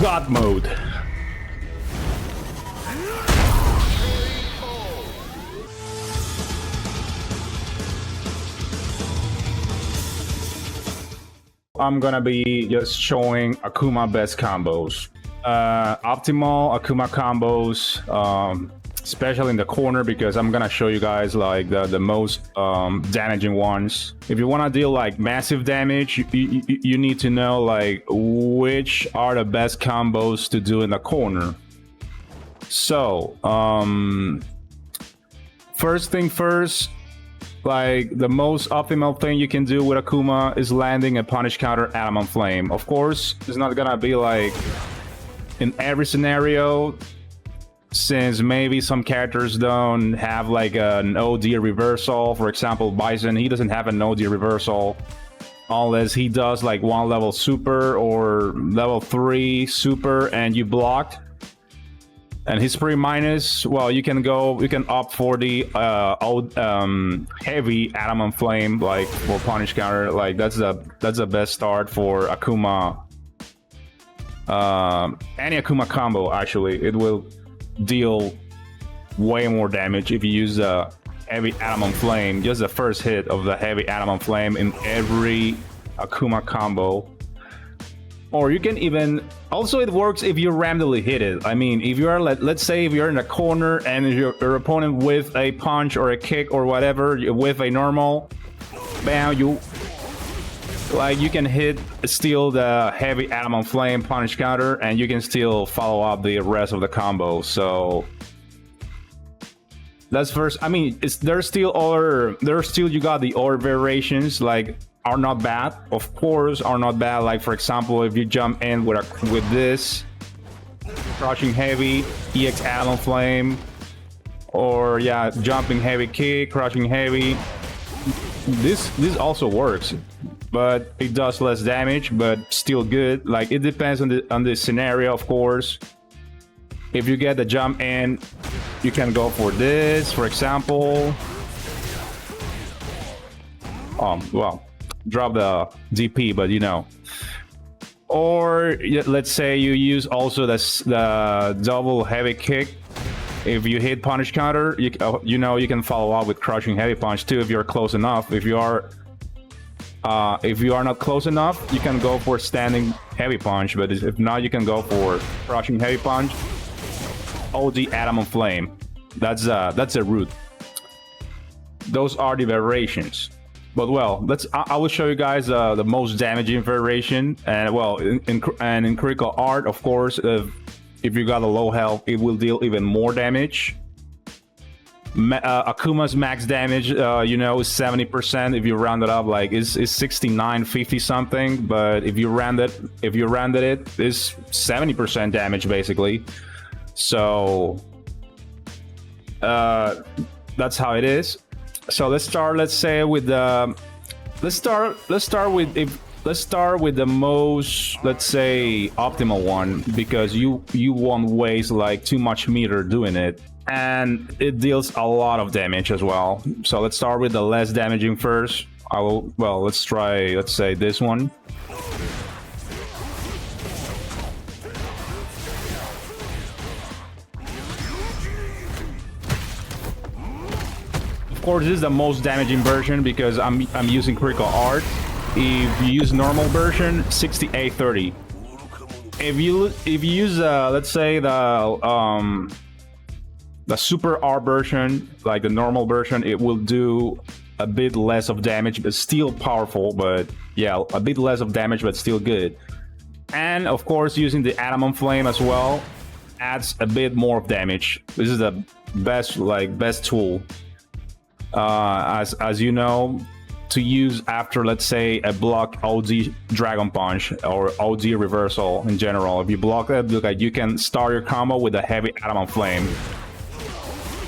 God mode. I'm gonna be just showing Akuma best combos. Optimal Akuma combos, especially in the corner, because I'm gonna show you guys like the most damaging ones. If you want to deal like massive damage, you need to know like which are the best combos to do in the corner. So first thing first, like the most optimal thing you can do with Akuma is landing a punish counter Adamant Flame. Of course, it's not gonna be like in every scenario, since maybe some characters don't have like an OD reversal. For example, Bison, he doesn't have an OD reversal unless he does like 1 level super or level 3 super and you blocked. And his pre minus, well, you can opt for the heavy Adamant Flame, like for punish counter. Like that's the best start for Akuma. Any Akuma combo, actually, it will deal way more damage if you use a heavy Adamant Flame. Just the first hit of the heavy Adamant Flame in every Akuma combo. Or you can even, also it works if you randomly hit it. I mean, if you are, let's say if you're in a corner and your opponent with a punch or a kick or whatever, with a normal, bam, you can steal the heavy Adamant Flame punish counter, and you can still follow up the rest of the combo. So that's first. I mean, there's still you got the other variations like are not bad, of course, are not bad. Like for example, if you jump in with this crushing heavy EX Adamant Flame, or yeah, jumping heavy kick, crushing heavy. This also works, but it does less damage, but still good. Like it depends on the scenario, of course. If you get the jump in, you can go for this, for example. Well, drop the DP, but you know. Or let's say you use also the double heavy kick. If you hit punish counter, you know you can follow up with crushing heavy punch too if you're close enough. If you are not close enough, you can go for standing heavy punch. But if not, you can go for crushing heavy punch. OD Adamant Flame. That's a route. Those are the variations. But well, I will show you guys the most damaging variation, and well, in critical art, of course, if you got a low health, it will deal even more damage. Akuma's max damage, you know, is 70%. If you round it up, like is 69, 50 something. But if you rounded it, it's 70% damage basically. So that's how it is. So let's start. Let's say with the let's start with the most, let's say, optimal one, because you won't waste like too much meter doing it, and it deals a lot of damage as well. So let's start with the less damaging first. Let's try, let's say, this one. Of course, this is the most damaging version because I'm using critical art. If you use normal version, 6830. If you use let's say the super R version, like the normal version, it will do a bit less of damage, but still powerful. But yeah, a bit less of damage, but still good. And of course, using the Adamant Flame as well adds a bit more of damage. This is the best tool. As you know, to use after, let's say, a block OD Dragon Punch or OD reversal in general. If you block it, look, like you can start your combo with a heavy Adamant Flame.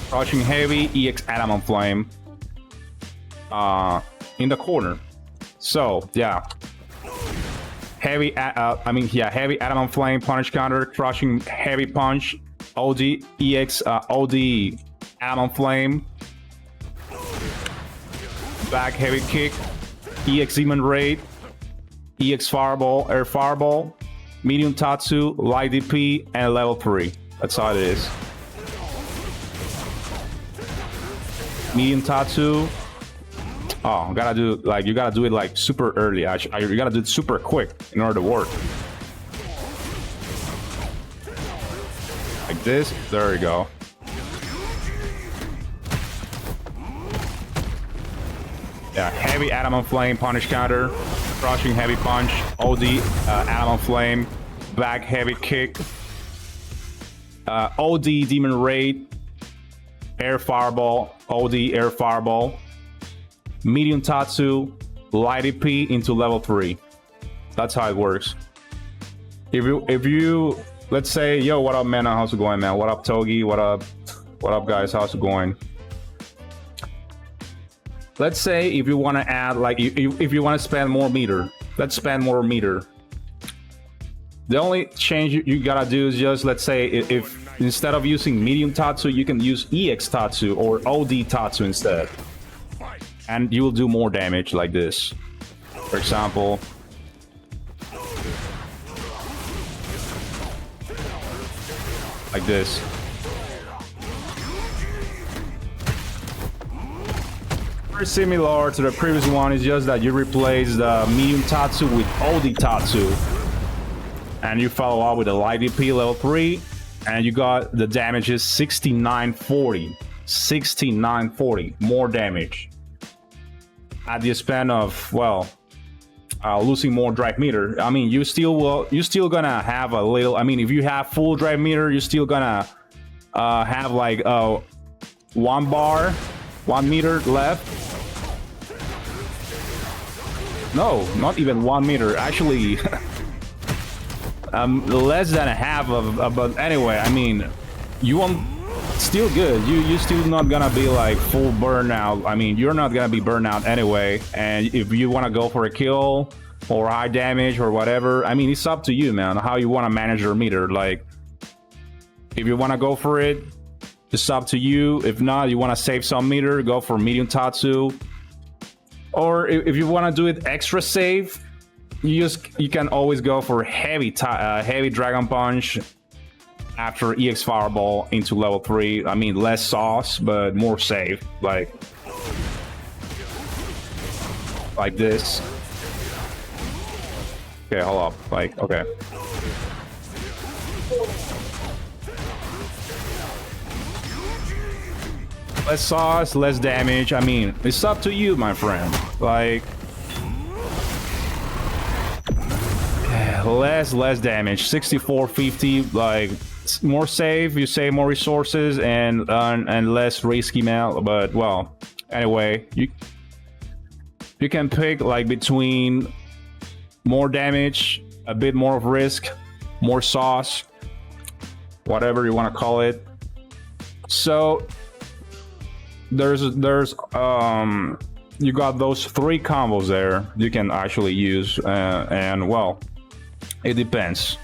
Crushing heavy EX Adamant Flame in the corner. So yeah, heavy heavy Adamant Flame punish counter, crushing heavy punch, OD EX OD Adamant Flame, back heavy kick, EX Demon Raid, EX Fireball, Air Fireball, medium Tatsu, light DP, and level 3. That's how it is. Medium Tatsu. Oh, gotta do like you gotta do it like super early. You gotta do it super quick in order to work. Like this. There you go. Yeah, heavy adamant flame punish counter, crushing heavy punch, OD adamant flame, back heavy kick, OD demon raid, air fireball, OD air fireball, medium Tatsu, light EP into level 3. That's how it works. If you let's say, yo, what up, man? How's it going, man? What up, Togi? What up, guys? How's it going? Let's say if you want to add, like, if you want to spend more meter, let's spend more meter. The only change you gotta do is just, let's say, if instead of using medium Tatsu, you can use EX Tatsu or OD Tatsu instead. And you will do more damage like this. For example, like this. Very similar to the previous one, is just that you replace the medium Tatsu with OD Tatsu. And you follow up with a light DP level 3. And you got the damage is 6940. 6940. More damage. At the expense of, well, losing more drive meter. I mean, you're still gonna have a little. I mean, if you have full drive meter, you're still gonna have like 1 meter left. No, not even 1 meter. Actually, less than a half of. But anyway, I mean, you won't. Still good. You still not gonna be like full burnout. I mean, you're not gonna be burnout anyway. And if you want to go for a kill or high damage or whatever, I mean, it's up to you, man. How you want to manage your meter. Like, if you want to go for it, it's up to you. If not, you want to save some meter, go for medium Tatsu. Or if you want to do it extra safe, you can always go for heavy Dragon Punch after EX Fireball into level 3. I mean, less sauce, but more safe. Like this. Okay, hold up. Like, okay. Less sauce, less damage. I mean, it's up to you, my friend. Like, less damage. 6450. Like, more safe. You save more resources and less risky, man. But well, anyway, you can pick like between more damage, a bit more of risk, more sauce, whatever you want to call it. So there's you got those 3 combos there you can actually use, and well, it depends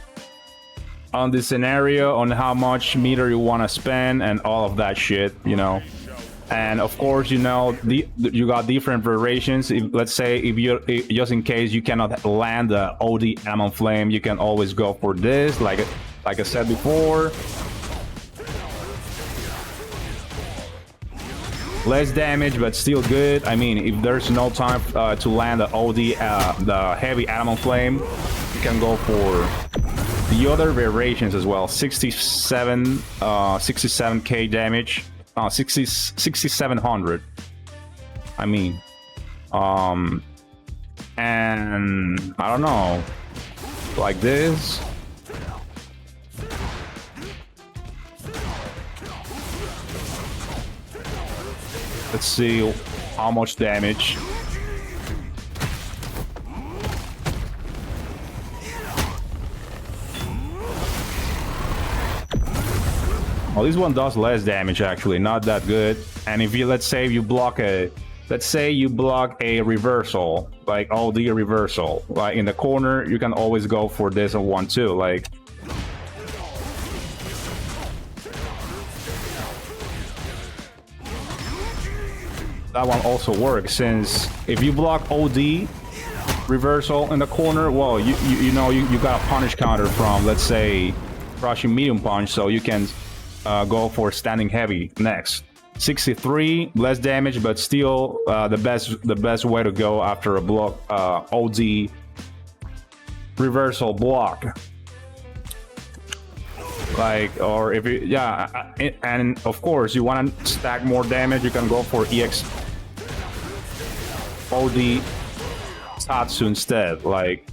on the scenario, on how much meter you want to spend and all of that shit, you know. And of course, you know, you got different variations. Let's say if you, just in case you cannot land the OD Adamant Flame, you can always go for this, like I said before. Less damage, but still good. I mean, if there's no time to land the OD, the heavy Adamant Flame, you can go for the other variations as well. 67k damage, 6700. I mean, and I don't know, like this. Let's see how much damage. Well, this one does less damage, actually, not that good. And if you, let's say you block a reversal, like OD reversal, like in the corner, you can always go for this one too, like. That one also works, since if you block OD reversal in the corner, well, you know you got a punish counter from, let's say, crushing medium punch, so you can go for standing heavy next. 63 less damage, but still the best way to go after a block OD reversal block. Like, or if you, yeah, and of course you want to stack more damage, you can go for EX OD Tatsu instead. Like,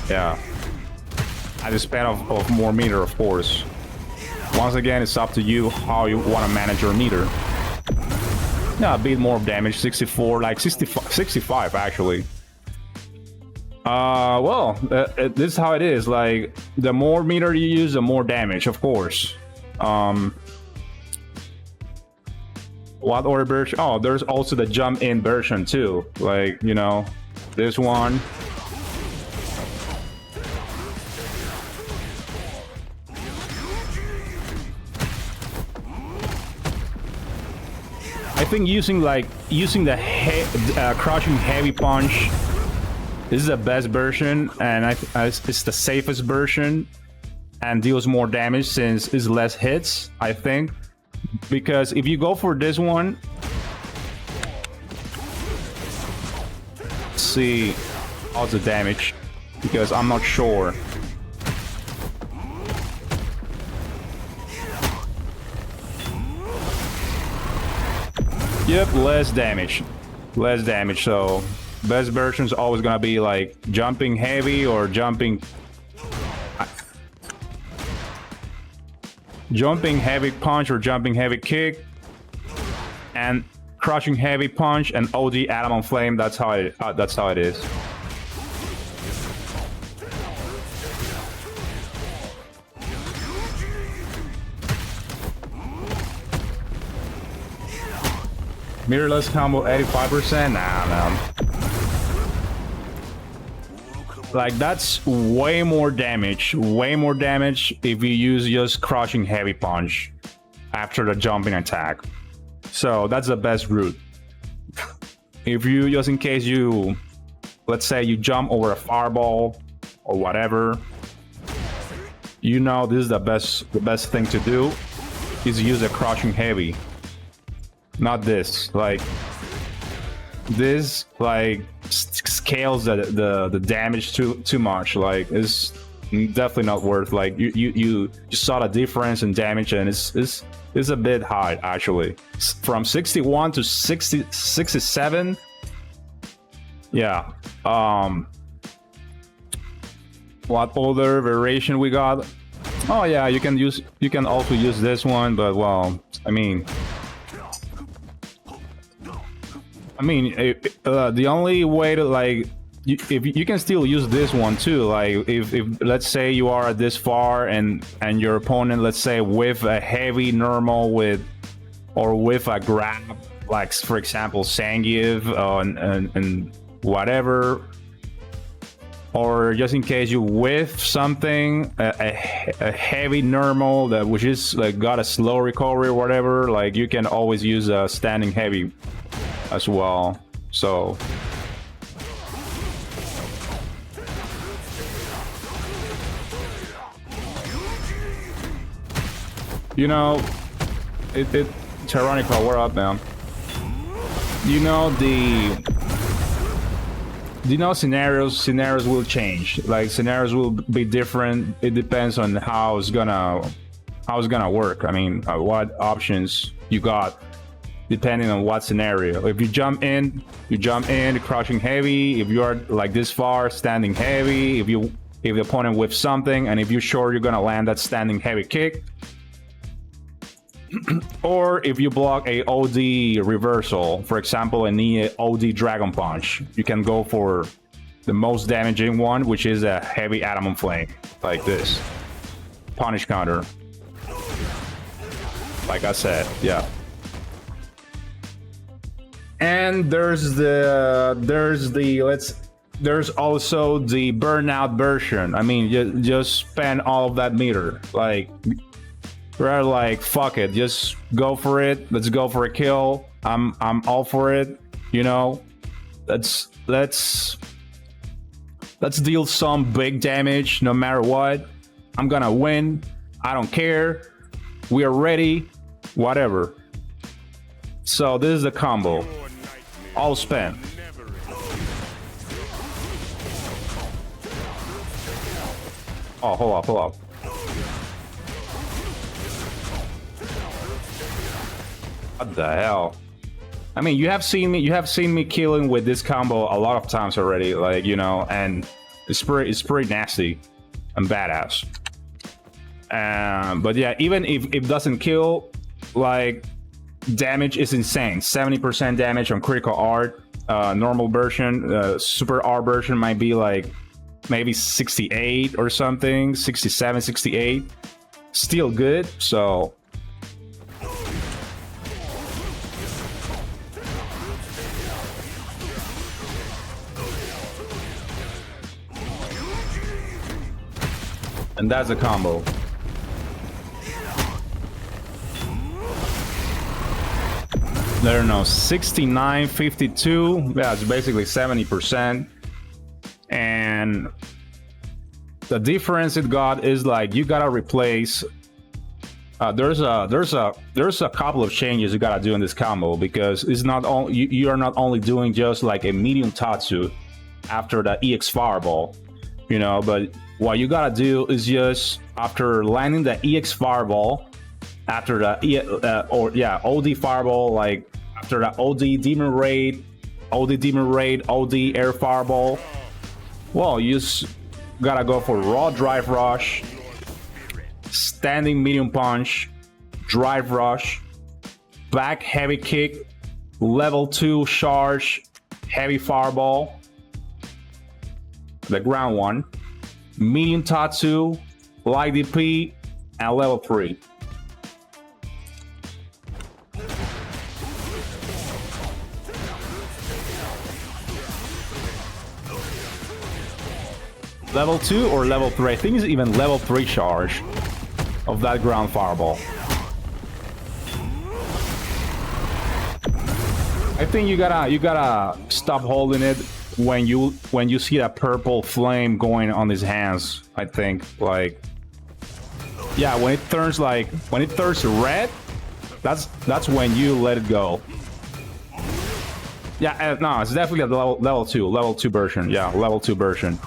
yeah, at the span of more meter, of course. Once again, it's up to you how you want to manage your meter. Yeah, a bit more damage, 64, like 65 actually. Well, this is how it is. Like, the more meter you use, the more damage, of course. What other version? Oh, there's also the jump in version too. Like, you know, this one. I think using the crushing heavy punch, this is the best version, and it's the safest version, and deals more damage since it's less hits, I think. Because if you go for this one, let's see all the damage, because I'm not sure. Yep, less damage, so best version is always gonna be like jumping heavy or jumping heavy punch or jumping heavy kick, and crushing heavy punch and OD Adamant Flame. That's how it is. Mirrorless combo 85%? Nah, man. Like, that's way more damage if you use just crushing heavy punch after the jumping attack. So that's the best route. If you, just in case you, let's say you jump over a fireball or whatever, you know this is the best thing to do is use a crushing heavy. Not this. Like, this like scales the damage too much. Like, it's definitely not worth. Like, you saw the difference in damage, and it's a bit high actually. From 61 to 67. Yeah. What other variation we got? Oh yeah, you can also use this one, but well, I mean, the only way to, like, if you can still use this one too. Like, if let's say you are this far and your opponent, let's say, with a heavy normal or with a grab, like for example Zangief and whatever, or just in case you whiff something, a heavy normal that which is like got a slow recovery or whatever, like you can always use a standing heavy as well. So you know, Tyrannica, we're up, man. You know, scenarios will change. Like, scenarios will be different. It depends on how it's gonna work. I mean, what options you got depending on what scenario. If you jump in, crushing heavy. If you are like this far, standing heavy. If the opponent whips something, and if you're sure you're gonna land that standing heavy kick. Or if you block a OD reversal, for example, an OD Dragon Punch, you can go for the most damaging one, which is a heavy Adamant Flame, like this. Punish counter. Like I said, yeah. And there's also the burnout version. I mean, just spend all of that meter. we're like, fuck it, just go for it. Let's go for a kill. I'm all for it. You know, let's deal some big damage no matter what. I'm gonna win. I don't care. We are ready. Whatever. So this is the combo. All spent. Oh, hold up. What the hell? I mean, you have seen me killing with this combo a lot of times already, like, you know, and it's pretty nasty and badass. But yeah, even if it doesn't kill, like, damage is insane. 70% damage on critical art. Normal version, super R version might be like maybe 68 or something, 67, 68. Still good, so. And that's a combo. I don't know, 69, 52. Yeah, it's basically 70%. And the difference it got is like you gotta replace. There's a couple of changes you gotta do in this combo, because it's not only you are not only doing just like a medium Tatsu after the EX Fireball, you know, but what you gotta do is just after landing the EX Fireball, after the OD Fireball, like after the OD Demon Raid, OD Air Fireball, well, you just gotta go for Raw Drive Rush, Standing Medium Punch, Drive Rush, Back Heavy Kick, Level 2 Charge, Heavy Fireball, the ground one, Medium Tatsu, Light DP, and Level 3. Level 2 or level 3? I think it's even level 3 charge of that ground fireball. I think you gotta stop holding it when you see that purple flame going on his hands. I think, like, yeah, when it turns red, that's when you let it go. Yeah, no, it's definitely a level 2 version. Yeah, level 2 version.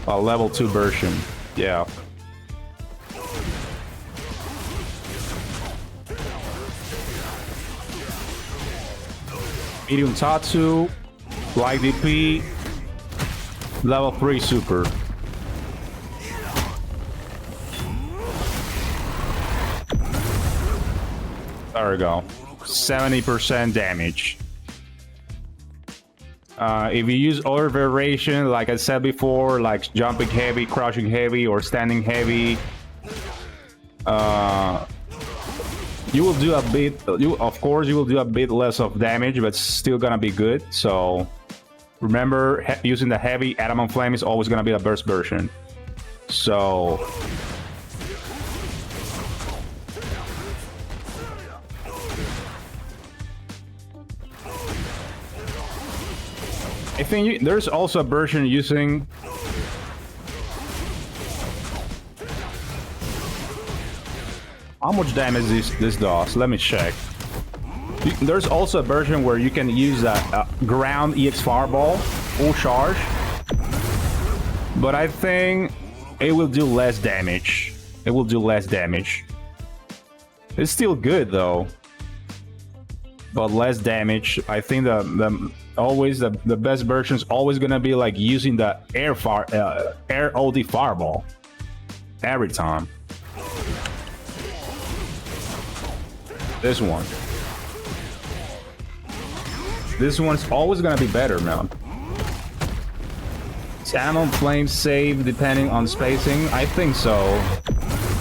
A level 2 version, yeah. Medium Tatsu, Light DP, level 3 super. There we go. 70% damage. If you use other variation, like I said before, like jumping heavy, crouching heavy, or standing heavy, you will do a bit. Of course, you will do a bit less of damage, but still gonna be good. So remember, using the heavy Adamant Flame is always gonna be the burst version. So. I think there's also a version using how much damage this does. Let me check. There's also a version where you can use a ground EX Fireball full charge, but I think it will do less damage. It will do less damage. It's still good though, but less damage. I think the best version is always gonna be like using the air OD Fireball every time. This one's always gonna be better, man. Is Adamant Flame safe depending on spacing? I think so.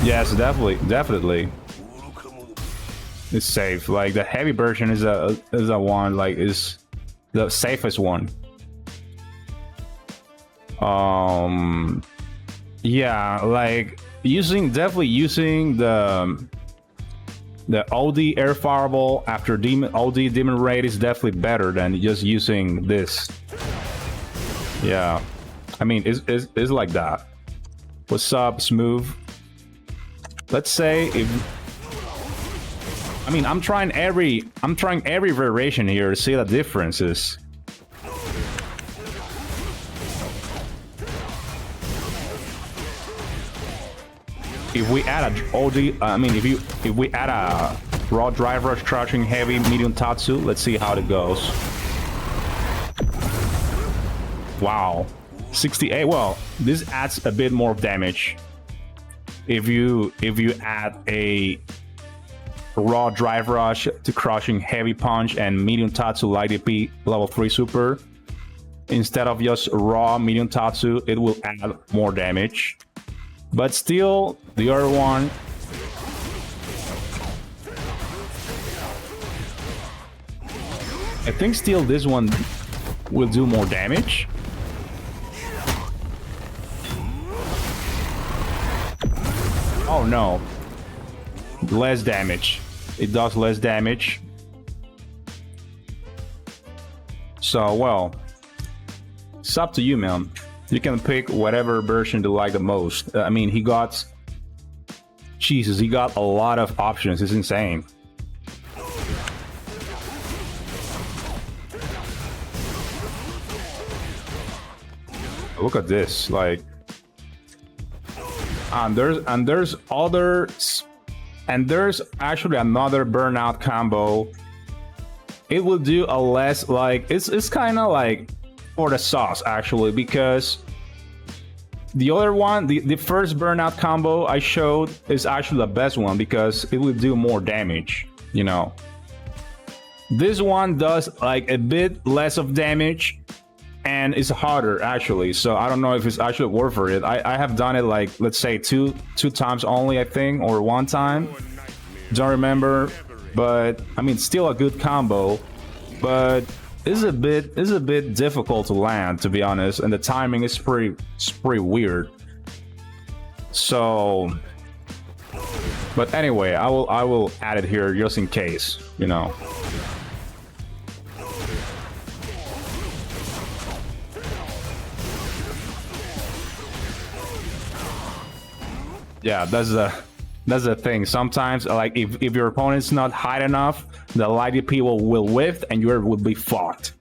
Yes, definitely. It's safe. Like the heavy version is a one, like is the safest one. Yeah, like definitely using the OD air fireball after OD demon raid is definitely better than just using this. Yeah, I mean it's like that. What's up, Smooth? Let's say if I'm trying every variation here to see the differences. If we add a OD, if we add a raw drive rush, crouching heavy, medium tatsu, let's see how it goes. Wow, 68. Well, this adds a bit more damage. If you add a raw drive rush to crushing heavy punch and medium tatsu light DP level 3 super, instead of just raw medium tatsu, it will add more damage. But still, the other one, I think still this one will do more damage. Oh no, less damage. It does less damage. So, well, it's up to you, man. You can pick whatever version you like the most. He got... Jesus, he got a lot of options. It's insane. Look at this, like... there's actually another burnout combo. It will do a less, like, it's kind of like for the sauce actually, because the other one, the first burnout combo I showed is actually the best one because it will do more damage, you know. This one does like a bit less of damage and it's harder actually, so I don't know if it's actually worth it. I have done it like, let's say two times only, I think, or one time, don't remember, but still a good combo, but it's a bit difficult to land, to be honest, and the timing is pretty weird. So, but anyway, I will add it here just in case, you know. Yeah, that's the thing. Sometimes, like, if your opponent's not high enough, the light DP will whiff and you will be fucked.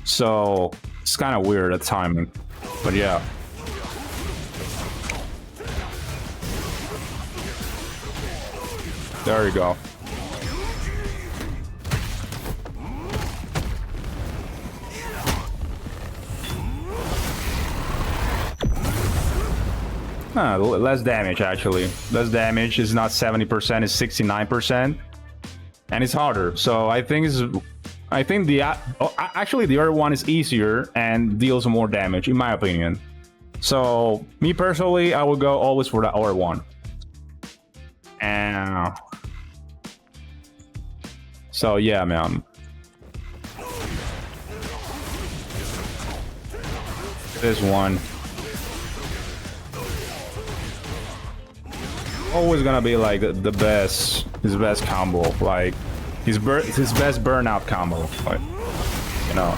So it's kind of weird, the timing. But yeah. There you go. Less damage actually. Less damage is not 70%, it's 69%, and it's harder. So I think actually the other one is easier and deals more damage, in my opinion. So me personally, I would go always for the other one. And so yeah, man. This one. Always gonna be like the best, his best combo, like his best burnout combo, like, you know.